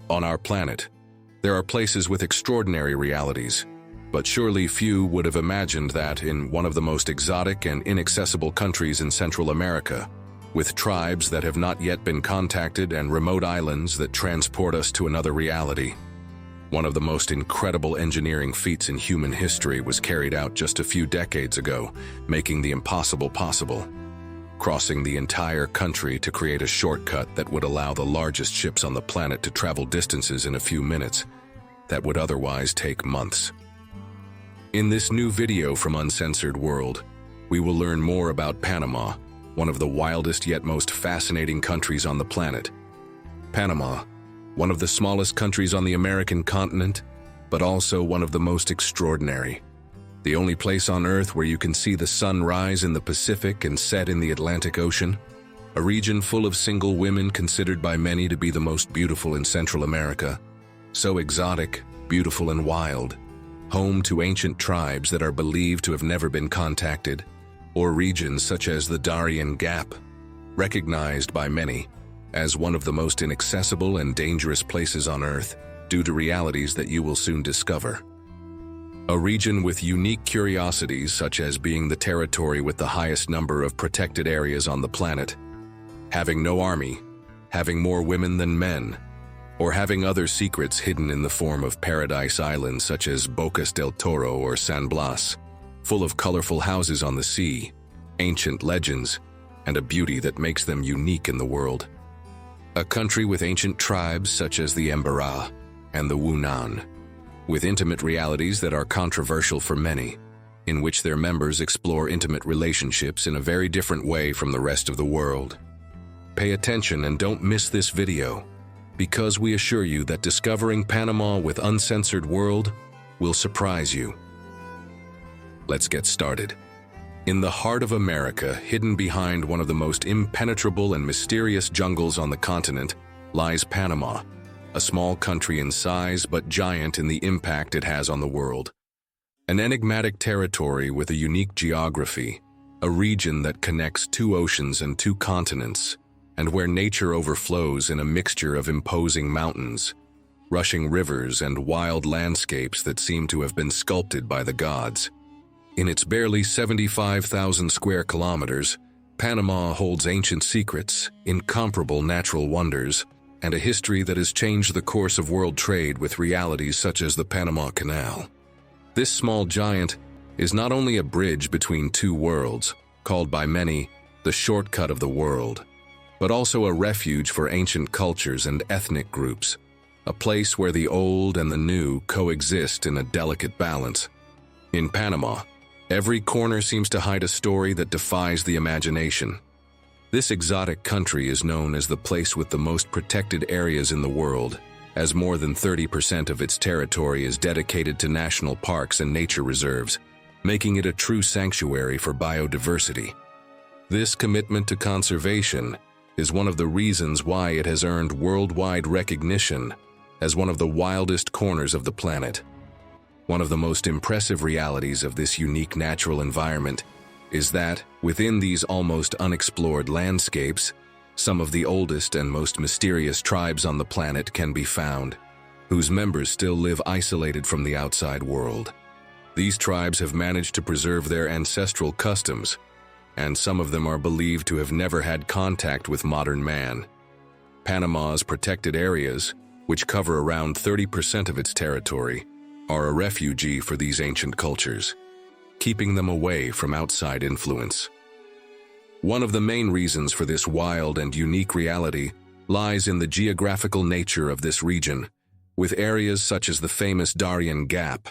On our planet, there are places with extraordinary realities, but surely few would have imagined that in one of the most exotic and inaccessible countries in Central America, with tribes that have not yet been contacted and remote islands that transport us to another reality. One of the most incredible engineering feats in human history was carried out just a few decades ago, making the impossible possible. Crossing the entire country to create a shortcut that would allow the largest ships on the planet to travel distances in a few minutes that would otherwise take months. In this new video from Uncensored World, we will learn more about Panama, one of the wildest yet most fascinating countries on the planet. Panama, one of the smallest countries on the American continent, but also one of the most extraordinary. The only place on Earth where you can see the sun rise in the Pacific and set in the Atlantic Ocean, a region full of single women considered by many to be the most beautiful in Central America, so exotic, beautiful and wild, home to ancient tribes that are believed to have never been contacted, or regions such as the Darien Gap, recognized by many as one of the most inaccessible and dangerous places on Earth due to realities that you will soon discover. A region with unique curiosities such as being the territory with the highest number of protected areas on the planet, having no army, having more women than men, or having other secrets hidden in the form of paradise islands such as Bocas del Toro or San Blas, full of colorful houses on the sea, ancient legends, and a beauty that makes them unique in the world. A country with ancient tribes such as the Embera and the Wunan, with intimate realities that are controversial for many, in which their members explore intimate relationships in a very different way from the rest of the world. Pay attention and don't miss this video, because we assure you that discovering Panama with Uncensored World will surprise you. Let's get started. In the heart of America, hidden behind one of the most impenetrable and mysterious jungles on the continent, lies Panama, a small country in size but giant in the impact it has on the world. An enigmatic territory with a unique geography, a region that connects two oceans and two continents, and where nature overflows in a mixture of imposing mountains, rushing rivers, and wild landscapes that seem to have been sculpted by the gods. In its barely 75,000 square kilometers, Panama holds ancient secrets, incomparable natural wonders, and a history that has changed the course of world trade with realities such as the Panama Canal. This small giant is not only a bridge between two worlds, called by many the shortcut of the world, but also a refuge for ancient cultures and ethnic groups, a place where the old and the new coexist in a delicate balance. In Panama, every corner seems to hide a story that defies the imagination. This exotic country is known as the place with the most protected areas in the world, as more than 30% of its territory is dedicated to national parks and nature reserves, making it a true sanctuary for biodiversity. This commitment to conservation is one of the reasons why it has earned worldwide recognition as one of the wildest corners of the planet. One of the most impressive realities of this unique natural environment is that, within these almost unexplored landscapes, some of the oldest and most mysterious tribes on the planet can be found, whose members still live isolated from the outside world. These tribes have managed to preserve their ancestral customs, and some of them are believed to have never had contact with modern man. Panama's protected areas, which cover around 30% of its territory, are a refuge for these ancient cultures, keeping them away from outside influence. One of the main reasons for this wild and unique reality lies in the geographical nature of this region, with areas such as the famous Darien Gap,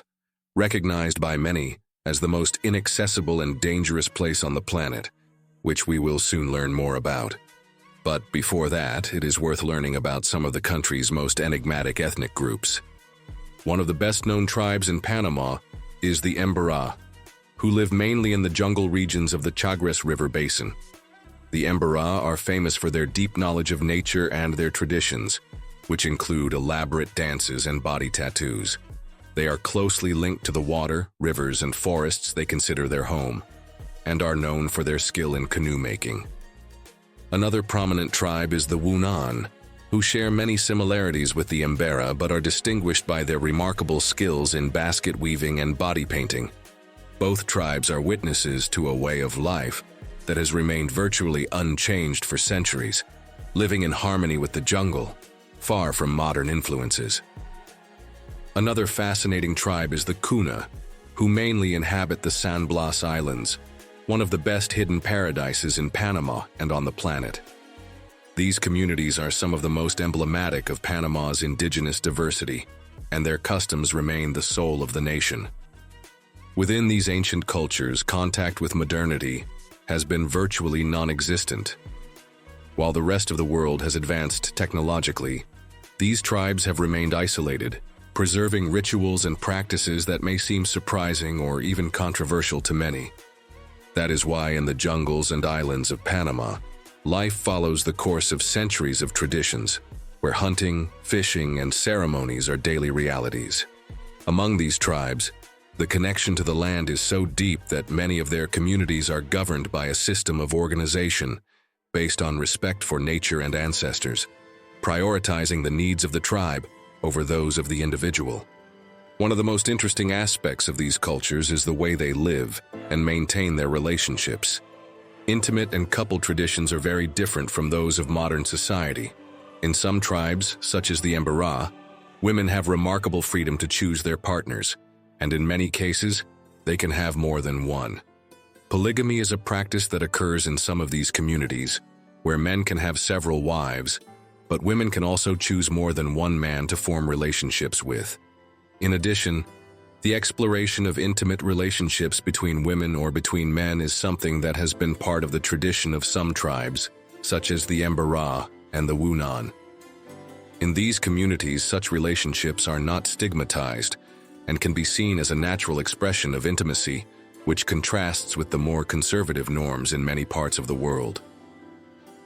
recognized by many as the most inaccessible and dangerous place on the planet, which we will soon learn more about. But before that, it is worth learning about some of the country's most enigmatic ethnic groups. One of the best-known tribes in Panama is the Embera, who live mainly in the jungle regions of the Chagres River Basin. The Embera are famous for their deep knowledge of nature and their traditions, which include elaborate dances and body tattoos. They are closely linked to the water, rivers, and forests they consider their home, and are known for their skill in canoe making. Another prominent tribe is the Wunan, who share many similarities with the Embera but are distinguished by their remarkable skills in basket weaving and body painting. Both tribes are witnesses to a way of life that has remained virtually unchanged for centuries, living in harmony with the jungle, far from modern influences. Another fascinating tribe is the Kuna, who mainly inhabit the San Blas Islands, one of the best hidden paradises in Panama and on the planet. These communities are some of the most emblematic of Panama's indigenous diversity, and their customs remain the soul of the nation. Within these ancient cultures, contact with modernity has been virtually non-existent. While the rest of the world has advanced technologically, these tribes have remained isolated, preserving rituals and practices that may seem surprising or even controversial to many. That is why in the jungles and islands of Panama, life follows the course of centuries of traditions, where hunting, fishing, and ceremonies are daily realities. Among these tribes, the connection to the land is so deep that many of their communities are governed by a system of organization based on respect for nature and ancestors, prioritizing the needs of the tribe over those of the individual. One of the most interesting aspects of these cultures is the way they live and maintain their relationships. Intimate and couple traditions are very different from those of modern society. In some tribes, such as the Embera, women have remarkable freedom to choose their partners, and in many cases, they can have more than one. Polygamy is a practice that occurs in some of these communities, where men can have several wives, but women can also choose more than one man to form relationships with. In addition, the exploration of intimate relationships between women or between men is something that has been part of the tradition of some tribes, such as the Embera and the Wunan. In these communities, such relationships are not stigmatized and can be seen as a natural expression of intimacy, which contrasts with the more conservative norms in many parts of the world.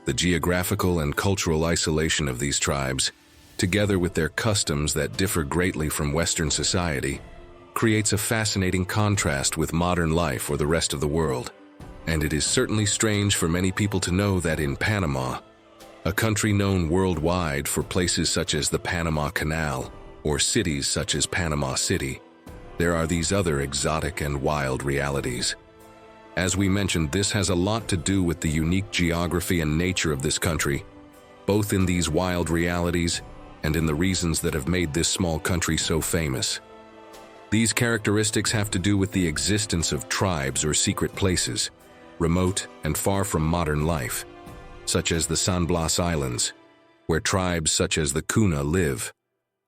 The geographical and cultural isolation of these tribes, together with their customs that differ greatly from Western society, creates a fascinating contrast with modern life or the rest of the world. And it is certainly strange for many people to know that in Panama, a country known worldwide for places such as the Panama Canal or cities such as Panama City, there are these other exotic and wild realities. As we mentioned, this has a lot to do with the unique geography and nature of this country, both in these wild realities and in the reasons that have made this small country so famous. These characteristics have to do with the existence of tribes or secret places, remote and far from modern life, such as the San Blas Islands, where tribes such as the Kuna live,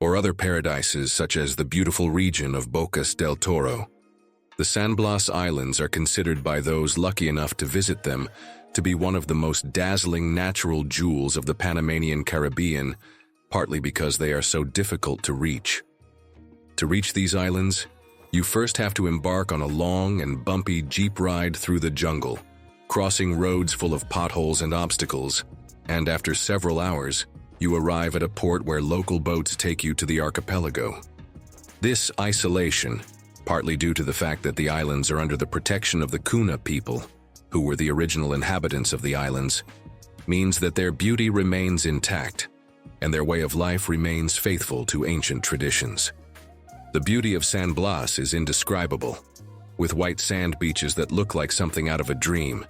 or other paradises such as the beautiful region of Bocas del Toro. The San Blas Islands are considered by those lucky enough to visit them to be one of the most dazzling natural jewels of the Panamanian Caribbean, partly because they are so difficult to reach. To reach these islands, you first have to embark on a long and bumpy jeep ride through the jungle, crossing roads full of potholes and obstacles, and after several hours, you arrive at a port where local boats take you to the archipelago. This isolation, partly due to the fact that the islands are under the protection of the Kuna people, who were the original inhabitants of the islands, means that their beauty remains intact, and their way of life remains faithful to ancient traditions. The beauty of San Blas is indescribable, with white sand beaches that look like something out of a dream,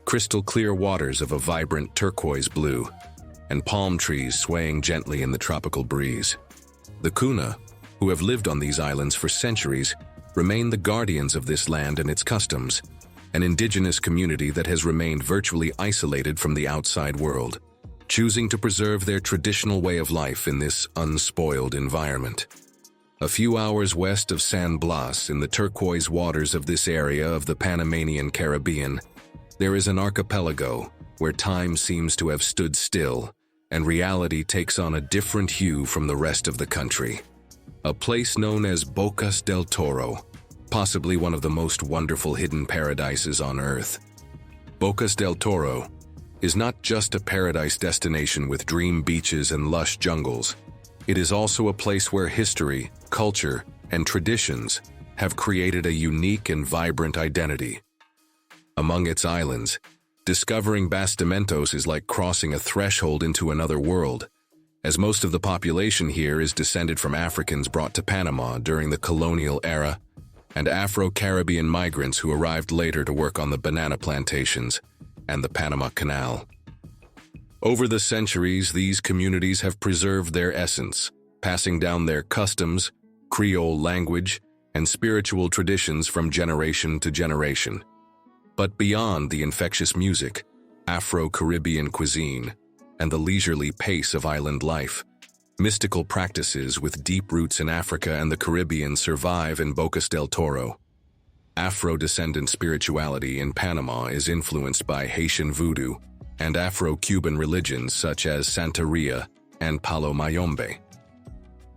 crystal clear waters of a vibrant turquoise blue, and palm trees swaying gently in the tropical breeze. The Kuna, who have lived on these islands for centuries, remain the guardians of this land and its customs, an indigenous community that has remained virtually isolated from the outside world, choosing to preserve their traditional way of life in this unspoiled environment. A few hours west of San Blas, in the turquoise waters of this area of the Panamanian Caribbean, there is an archipelago where time seems to have stood still and reality takes on a different hue from the rest of the country. A place known as Bocas del Toro, possibly one of the most wonderful hidden paradises on Earth. Bocas del Toro is not just a paradise destination with dream beaches and lush jungles. It is also a place where history, culture, and traditions have created a unique and vibrant identity. Among its islands, discovering Bastimentos is like crossing a threshold into another world, as most of the population here is descended from Africans brought to Panama during the colonial era and Afro-Caribbean migrants who arrived later to work on the banana plantations and the Panama Canal. Over the centuries, these communities have preserved their essence, passing down their customs, Creole language, and spiritual traditions from generation to generation. But beyond the infectious music, Afro-Caribbean cuisine, and the leisurely pace of island life, mystical practices with deep roots in Africa and the Caribbean survive in Bocas del Toro. Afro-descendant spirituality in Panama is influenced by Haitian voodoo and Afro-Cuban religions such as Santeria and Palo Mayombe.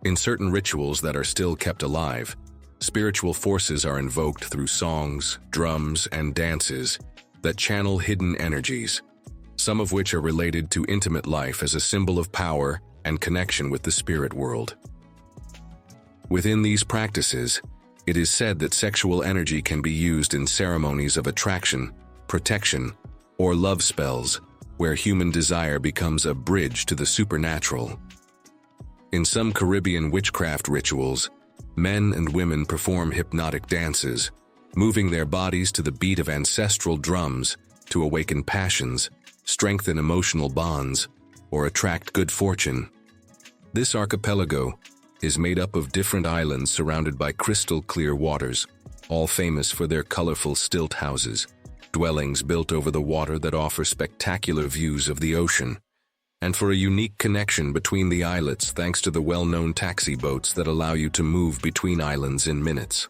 In certain rituals that are still kept alive, spiritual forces are invoked through songs, drums, and dances that channel hidden energies, some of which are related to intimate life as a symbol of power and connection with the spirit world. Within these practices, it is said that sexual energy can be used in ceremonies of attraction, protection, or love spells, where human desire becomes a bridge to the supernatural. In some Caribbean witchcraft rituals, men and women perform hypnotic dances, moving their bodies to the beat of ancestral drums to awaken passions, strengthen emotional bonds, or attract good fortune. This archipelago is made up of different islands surrounded by crystal-clear waters, all famous for their colorful stilt houses, dwellings built over the water that offer spectacular views of the ocean, and for a unique connection between the islets thanks to the well-known taxi boats that allow you to move between islands in minutes.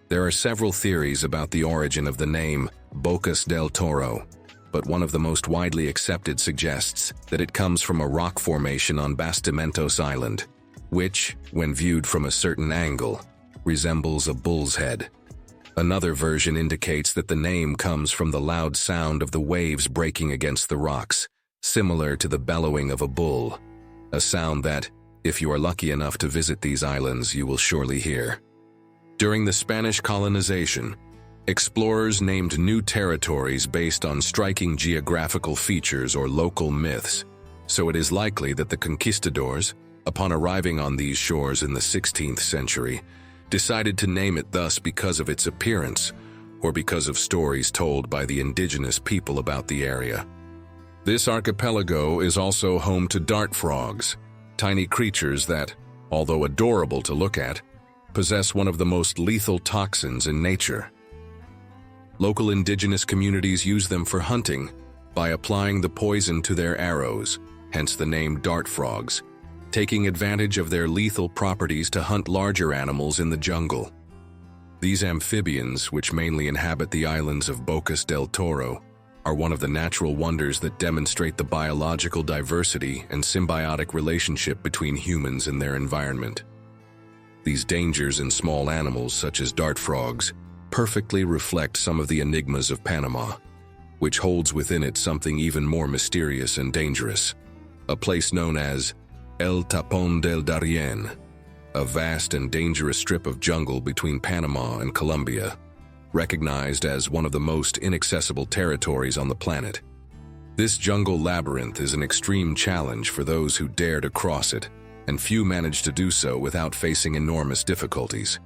There are several theories about the origin of the name Bocas del Toro, but one of the most widely accepted suggests that it comes from a rock formation on Bastimentos Island, which, when viewed from a certain angle, resembles a bull's head. Another version indicates that the name comes from the loud sound of the waves breaking against the rocks, similar to the bellowing of a bull, a sound that, if you are lucky enough to visit these islands, you will surely hear. During the Spanish colonization, explorers named new territories based on striking geographical features or local myths, so it is likely that the conquistadors, upon arriving on these shores in the 16th century, decided to name it thus because of its appearance or because of stories told by the indigenous people about the area. This archipelago is also home to dart frogs, tiny creatures that, although adorable to look at, possess one of the most lethal toxins in nature. Local indigenous communities use them for hunting by applying the poison to their arrows, hence the name dart frogs, taking advantage of their lethal properties to hunt larger animals in the jungle. These amphibians, which mainly inhabit the islands of Bocas del Toro, are one of the natural wonders that demonstrate the biological diversity and symbiotic relationship between humans and their environment. These dangers in small animals, such as dart frogs, perfectly reflect some of the enigmas of Panama, which holds within it something even more mysterious and dangerous, a place known as El Tapón del Darién, a vast and dangerous strip of jungle between Panama and Colombia, recognized as one of the most inaccessible territories on the planet. This jungle labyrinth is an extreme challenge for those who dare to cross it, and few manage to do so without facing enormous difficulties.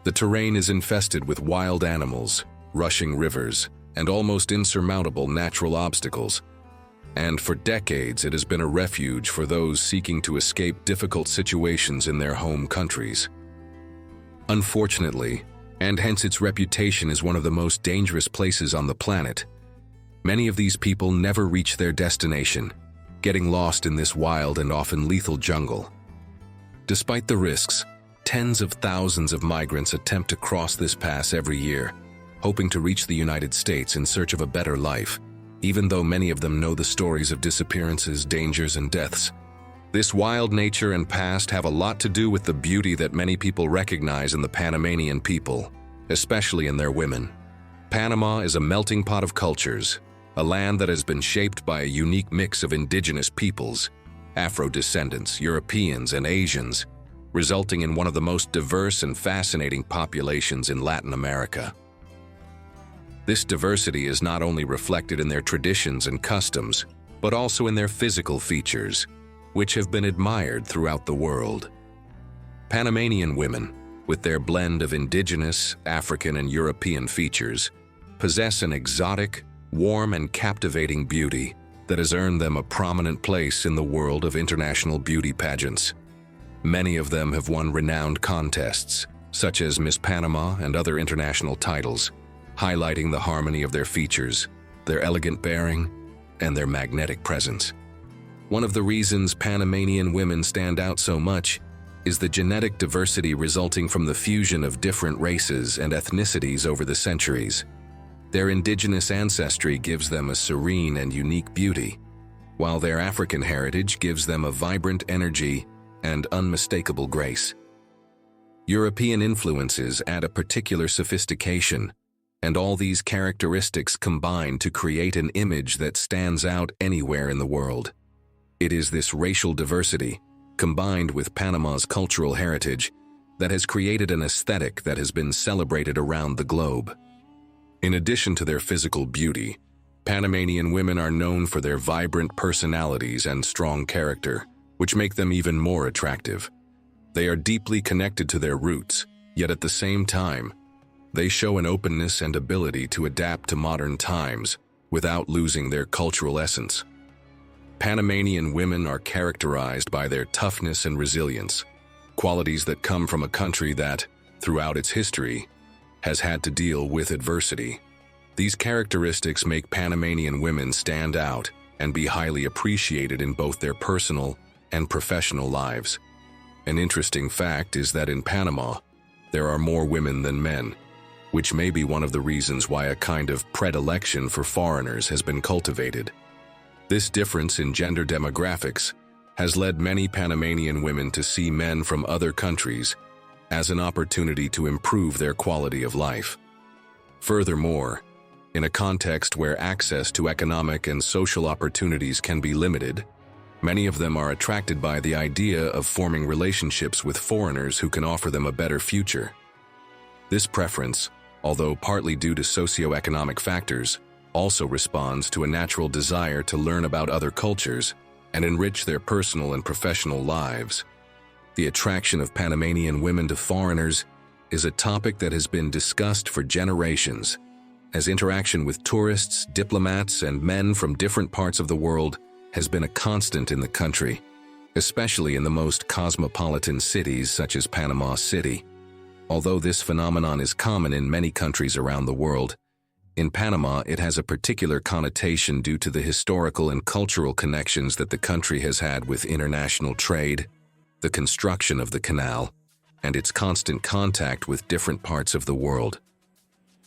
The terrain is infested with wild animals, rushing rivers, and almost insurmountable natural obstacles, and for decades it has been a refuge for those seeking to escape difficult situations in their home countries. Unfortunately, and hence its reputation as one of the most dangerous places on the planet, many of these people never reach their destination, getting lost in this wild and often lethal jungle. Despite the risks, tens of thousands of migrants attempt to cross this pass every year, hoping to reach the United States in search of a better life, even though many of them know the stories of disappearances, dangers, and deaths. This wild nature and past have a lot to do with the beauty that many people recognize in the Panamanian people, especially in their women. Panama is a melting pot of cultures, a land that has been shaped by a unique mix of indigenous peoples, Afro-descendants, Europeans, and Asians, resulting in one of the most diverse and fascinating populations in Latin America. This diversity is not only reflected in their traditions and customs, but also in their physical features, which have been admired throughout the world. Panamanian women, with their blend of indigenous, African, and European features, possess an exotic, warm, and captivating beauty that has earned them a prominent place in the world of international beauty pageants. Many of them have won renowned contests, such as Miss Panama and other international titles, highlighting the harmony of their features, their elegant bearing, and their magnetic presence. One of the reasons Panamanian women stand out so much is the genetic diversity resulting from the fusion of different races and ethnicities over the centuries. Their indigenous ancestry gives them a serene and unique beauty, while their African heritage gives them a vibrant energy and unmistakable grace. European influences add a particular sophistication, and all these characteristics combine to create an image that stands out anywhere in the world. It is this racial diversity, combined with Panama's cultural heritage, that has created an aesthetic that has been celebrated around the globe. In addition to their physical beauty, Panamanian women are known for their vibrant personalities and strong character, which make them even more attractive. They are deeply connected to their roots, yet at the same time, they show an openness and ability to adapt to modern times without losing their cultural essence. Panamanian women are characterized by their toughness and resilience, qualities that come from a country that, throughout its history, has had to deal with adversity. These characteristics make Panamanian women stand out and be highly appreciated in both their personal and professional lives. An interesting fact is that in Panama, there are more women than men, which may be one of the reasons why a kind of predilection for foreigners has been cultivated. This difference in gender demographics has led many Panamanian women to see men from other countries as an opportunity to improve their quality of life. Furthermore, in a context where access to economic and social opportunities can be limited, many of them are attracted by the idea of forming relationships with foreigners who can offer them a better future. This preference, although partly due to socioeconomic factors, also responds to a natural desire to learn about other cultures and enrich their personal and professional lives. The attraction of Panamanian women to foreigners is a topic that has been discussed for generations, as interaction with tourists, diplomats, and men from different parts of the world has been a constant in the country, especially in the most cosmopolitan cities such as Panama City. Although this phenomenon is common in many countries around the world, in Panama it has a particular connotation due to the historical and cultural connections that the country has had with international trade, the construction of the canal, and its constant contact with different parts of the world.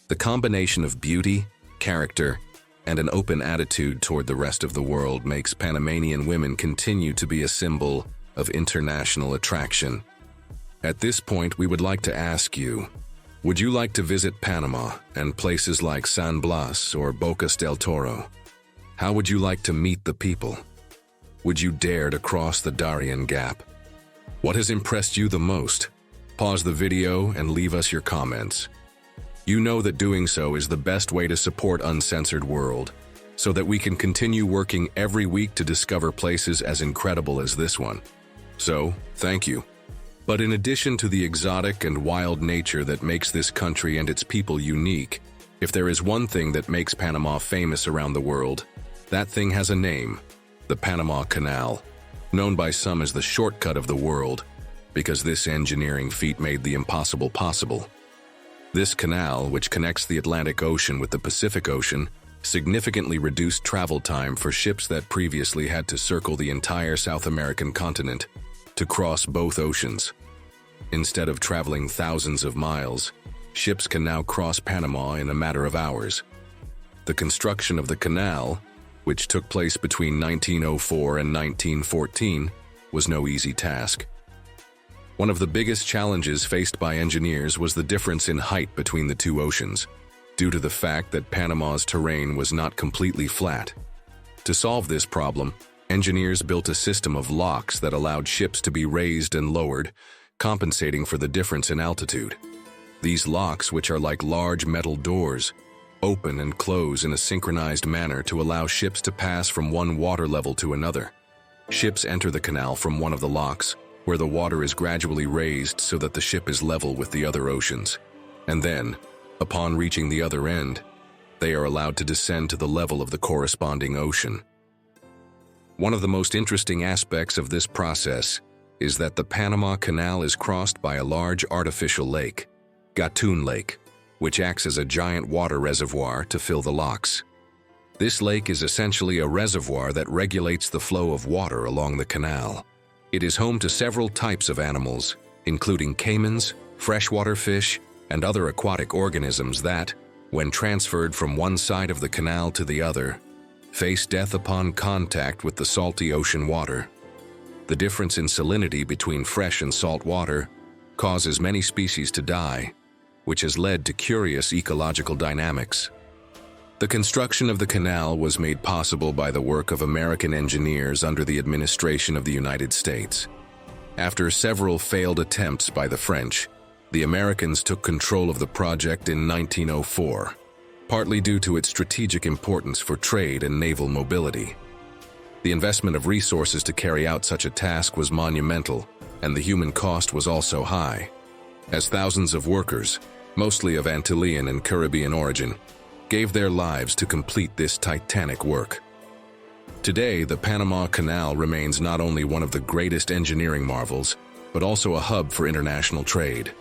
The combination of beauty, character, and an open attitude toward the rest of the world makes Panamanian women continue to be a symbol of international attraction. At this point, we would like to ask you, would you like to visit Panama and places like San Blas or Bocas del Toro? How would you like to meet the people? Would you dare to cross the Darien Gap? What has impressed you the most? Pause the video and leave us your comments. You know that doing so is the best way to support Uncensored World, so that we can continue working every week to discover places as incredible as this one. So, thank you. But in addition to the exotic and wild nature that makes this country and its people unique, if there is one thing that makes Panama famous around the world, that thing has a name: the Panama Canal, known by some as the shortcut of the world, because this engineering feat made the impossible possible. This canal, which connects the Atlantic Ocean with the Pacific Ocean, significantly reduced travel time for ships that previously had to circle the entire South American continent to cross both oceans. Instead of traveling thousands of miles, ships can now cross Panama in a matter of hours. The construction of the canal, which took place between 1904 and 1914, was no easy task. One of the biggest challenges faced by engineers was the difference in height between the two oceans, due to the fact that Panama's terrain was not completely flat. To solve this problem, engineers built a system of locks that allowed ships to be raised and lowered, compensating for the difference in altitude. These locks, which are like large metal doors, open and close in a synchronized manner to allow ships to pass from one water level to another. Ships enter the canal from one of the locks, where the water is gradually raised so that the ship is level with the other oceans. And then, upon reaching the other end, they are allowed to descend to the level of the corresponding ocean. One of the most interesting aspects of this process is that the Panama Canal is crossed by a large artificial lake, Gatun Lake, which acts as a giant water reservoir to fill the locks. This lake is essentially a reservoir that regulates the flow of water along the canal. It is home to several types of animals, including caimans, freshwater fish, and other aquatic organisms that, when transferred from one side of the canal to the other, face death upon contact with the salty ocean water. The difference in salinity between fresh and salt water causes many species to die, which has led to curious ecological dynamics. The construction of the canal was made possible by the work of American engineers under the administration of the United States. After several failed attempts by the French, the Americans took control of the project in 1904, partly due to its strategic importance for trade and naval mobility. The investment of resources to carry out such a task was monumental, and the human cost was also high, as thousands of workers, mostly of Antillean and Caribbean origin, gave their lives to complete this titanic work. Today, the Panama Canal remains not only one of the greatest engineering marvels, but also a hub for international trade.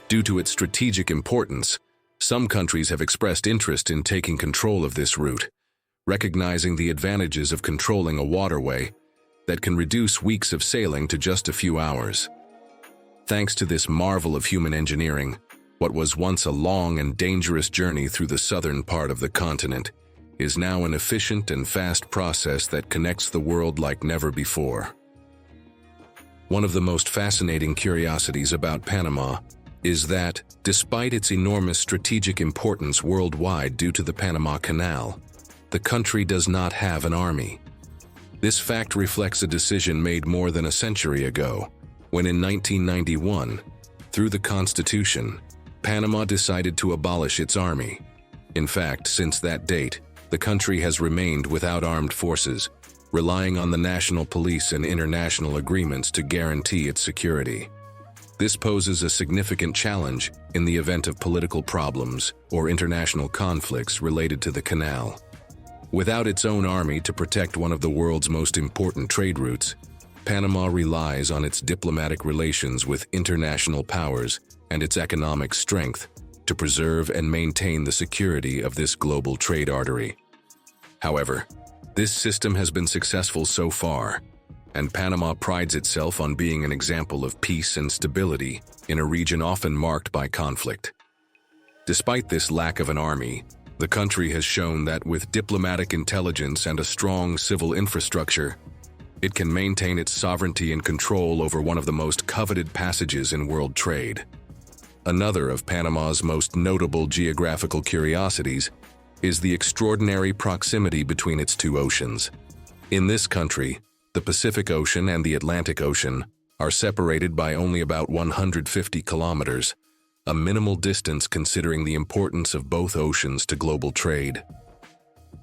Due to its strategic importance, some countries have expressed interest in taking control of this route, recognizing the advantages of controlling a waterway that can reduce weeks of sailing to just a few hours. Thanks to this marvel of human engineering, what was once a long and dangerous journey through the southern part of the continent is now an efficient and fast process that connects the world like never before. One of the most fascinating curiosities about Panama is that, despite its enormous strategic importance worldwide due to the Panama Canal, the country does not have an army. This fact reflects a decision made more than a century ago, when in 1991, through the Constitution, Panama decided to abolish its army. In fact, since that date, the country has remained without armed forces, relying on the national police and international agreements to guarantee its security. This poses a significant challenge in the event of political problems or international conflicts related to the canal. Without its own army to protect one of the world's most important trade routes, Panama relies on its diplomatic relations with international powers and its economic strength to preserve and maintain the security of this global trade artery. However, this system has been successful so far, and Panama prides itself on being an example of peace and stability in a region often marked by conflict. Despite this lack of an army, the country has shown that with diplomatic intelligence and a strong civil infrastructure, it can maintain its sovereignty and control over one of the most coveted passages in world trade. Another of Panama's most notable geographical curiosities is the extraordinary proximity between its two oceans. In this country, the Pacific Ocean and the Atlantic Ocean are separated by only about 150 kilometers, a minimal distance considering the importance of both oceans to global trade.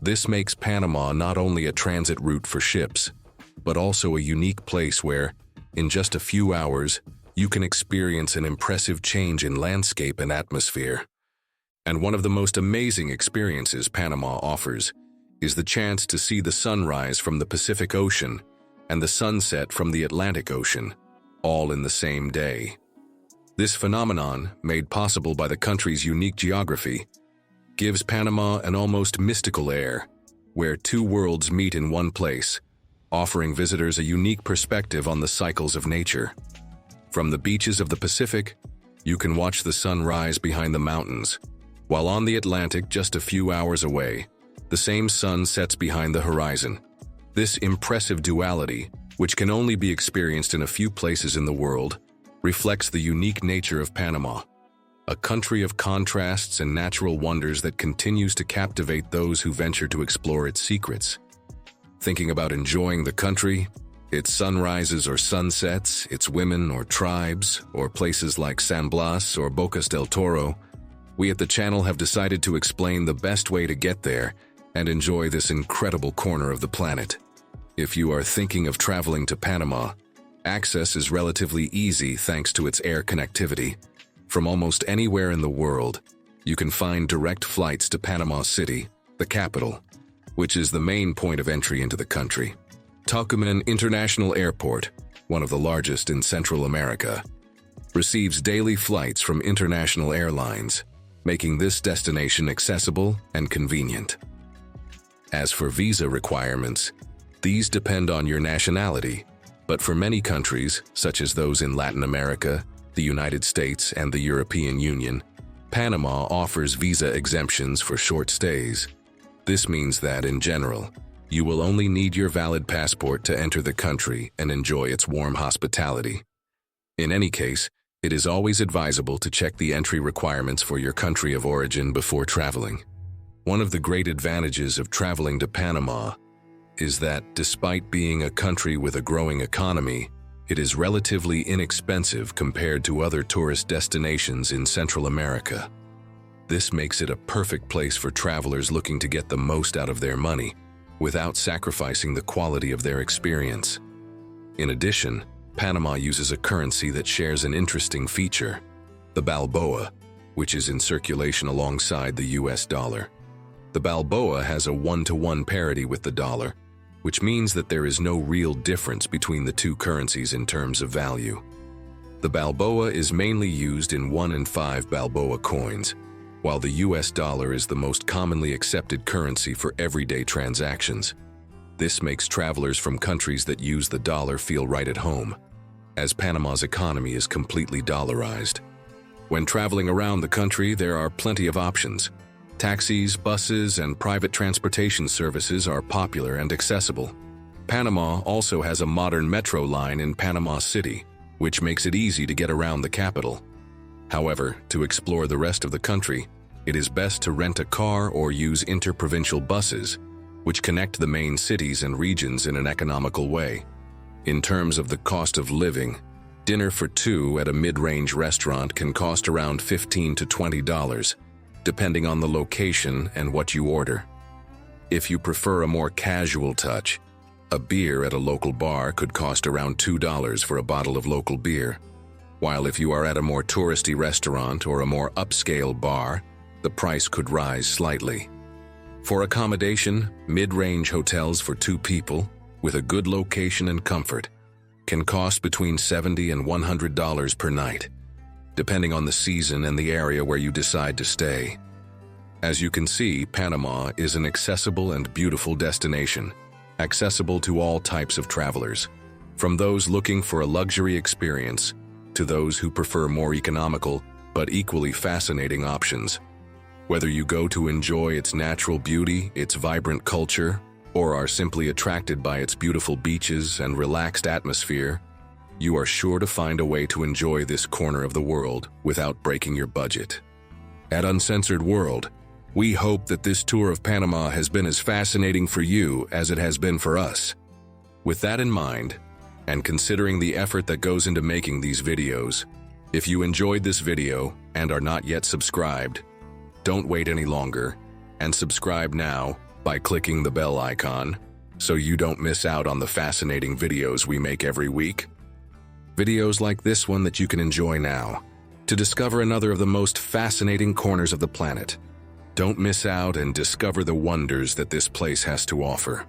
This makes Panama not only a transit route for ships, but also a unique place where, in just a few hours, you can experience an impressive change in landscape and atmosphere. And one of the most amazing experiences Panama offers is the chance to see the sunrise from the Pacific Ocean and the sunset from the Atlantic Ocean, all in the same day. This phenomenon, made possible by the country's unique geography, gives Panama an almost mystical air, where two worlds meet in one place, offering visitors a unique perspective on the cycles of nature. From the beaches of the Pacific, you can watch the sun rise behind the mountains, while on the Atlantic, just a few hours away, the same sun sets behind the horizon. This impressive duality, which can only be experienced in a few places in the world, reflects the unique nature of Panama, a country of contrasts and natural wonders that continues to captivate those who venture to explore its secrets. Thinking about enjoying the country, its sunrises or sunsets, its women or tribes, or places like San Blas or Bocas del Toro, we at the channel have decided to explain the best way to get there and enjoy this incredible corner of the planet. If you are thinking of traveling to Panama, access is relatively easy thanks to its air connectivity. From almost anywhere in the world, you can find direct flights to Panama City, the capital, which is the main point of entry into the country. Tocumen International Airport, one of the largest in Central America, receives daily flights from international airlines, making this destination accessible and convenient. As for visa requirements, these depend on your nationality, but for many countries, such as those in Latin America, the United States, and the European Union, Panama offers visa exemptions for short stays. This means that, in general, you will only need your valid passport to enter the country and enjoy its warm hospitality. In any case, it is always advisable to check the entry requirements for your country of origin before traveling. One of the great advantages of traveling to Panama is that, despite being a country with a growing economy, it is relatively inexpensive compared to other tourist destinations in Central America. This makes it a perfect place for travelers looking to get the most out of their money without sacrificing the quality of their experience. In addition, Panama uses a currency that shares an interesting feature, the Balboa, which is in circulation alongside the US dollar. The Balboa has a 1-to-1 parity with the dollar, which means that there is no real difference between the two currencies in terms of value. The Balboa is mainly used in 1 and 5 Balboa coins, while the US dollar is the most commonly accepted currency for everyday transactions. This makes travelers from countries that use the dollar feel right at home, as Panama's economy is completely dollarized. When traveling around the country, there are plenty of options. Taxis, buses, and private transportation services are popular and accessible. Panama also has a modern metro line in Panama City, which makes it easy to get around the capital. However, to explore the rest of the country, it is best to rent a car or use interprovincial buses, which connect the main cities and regions in an economical way. In terms of the cost of living, dinner for two at a mid-range restaurant can cost around $15 to $20, depending on the location and what you order. If you prefer a more casual touch, a beer at a local bar could cost around $2 for a bottle of local beer, while if you are at a more touristy restaurant or a more upscale bar, the price could rise slightly. For accommodation, mid-range hotels for 2 people, with a good location and comfort, can cost between $70 and $100 per night, depending on the season and the area where you decide to stay. As you can see, Panama is an accessible and beautiful destination, accessible to all types of travelers, from those looking for a luxury experience to those who prefer more economical but equally fascinating options. Whether you go to enjoy its natural beauty, its vibrant culture, or are simply attracted by its beautiful beaches and relaxed atmosphere, you are sure to find a way to enjoy this corner of the world without breaking your budget. At Uncensored World, we hope that this tour of Panama has been as fascinating for you as it has been for us. With that in mind, and considering the effort that goes into making these videos, if you enjoyed this video and are not yet subscribed, don't wait any longer and subscribe now by clicking the bell icon so you don't miss out on the fascinating videos we make every week. Videos like this one that you can enjoy now, to discover another of the most fascinating corners of the planet. Don't miss out and discover the wonders that this place has to offer.